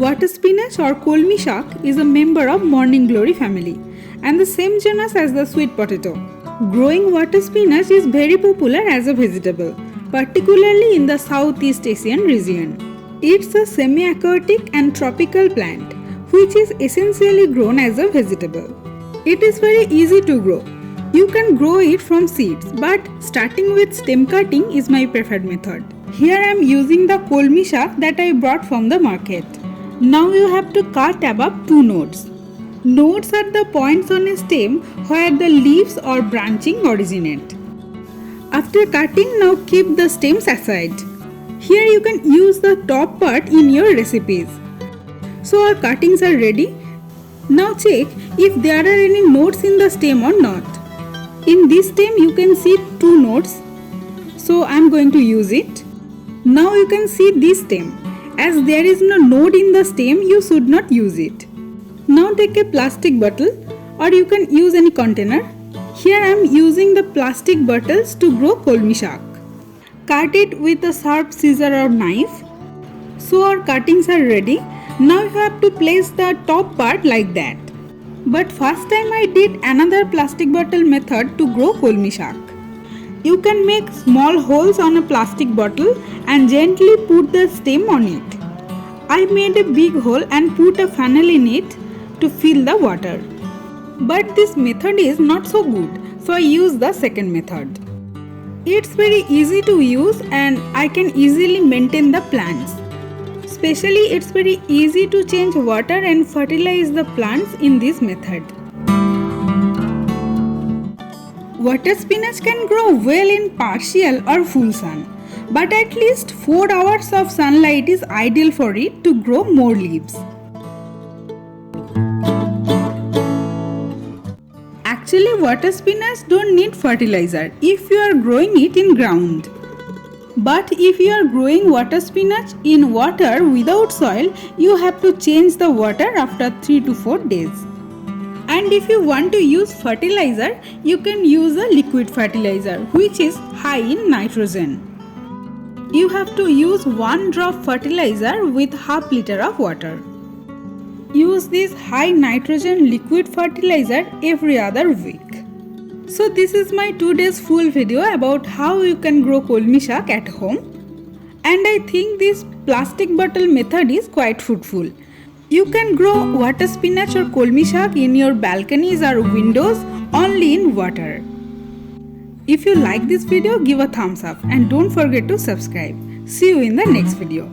Water spinach or Kalmi Saak is a member of morning glory family and the same genus as the sweet potato. Growing water spinach is very popular as a vegetable, particularly in the Southeast Asian region. It's a semi-aquatic and tropical plant which is essentially grown as a vegetable. It is very easy to grow. You can grow it from seeds, but starting with stem cutting is my preferred method. Here I am using the Kalmi Saak that I brought from the market. Now you have to cut above 2 nodes. Nodes are the points on a stem where the leaves or branching originate. After cutting, now keep the stems aside. Here you can use the top part in your recipes. So our cuttings are ready. Now check if there are any nodes in the stem or not. In this stem you can see 2 nodes. So I am going to use it. Now you can see this stem. As there is no node in the stem, you should not use it. Now take a plastic bottle or you can use any container. Here I am using the plastic bottles to grow Kalmi Saak. Cut it with a sharp scissor or knife. So our cuttings are ready. Now you have to place the top part like that. But first time I did another plastic bottle method to grow Kalmi Saak. You can make small holes on a plastic bottle and gently put the stem on it. I made a big hole and put a funnel in it to fill the water. But this method is not so good, so I use the second method. It's very easy to use and I can easily maintain the plants. Especially it's very easy to change water and fertilize the plants in this method. Water spinach can grow well in partial or full sun, but at least 4 hours of sunlight is ideal for it to grow more leaves. Actually, water spinach don't need fertilizer if you are growing it in ground. But if you are growing water spinach in water without soil, you have to change the water after 3 to 4 days. And if you want to use fertilizer, you can use a liquid fertilizer which is high in nitrogen. You have to use 1 drop fertilizer with half liter of water. Use this high nitrogen liquid fertilizer every other week. So this is my 2 days full video about how you can grow Kalmi Saak at home. And I think this plastic bottle method is quite fruitful. You can grow water spinach or Kalmi Saak in your balconies or windows only in water. If you like this video, give a thumbs up and don't forget to subscribe. See you in the next video.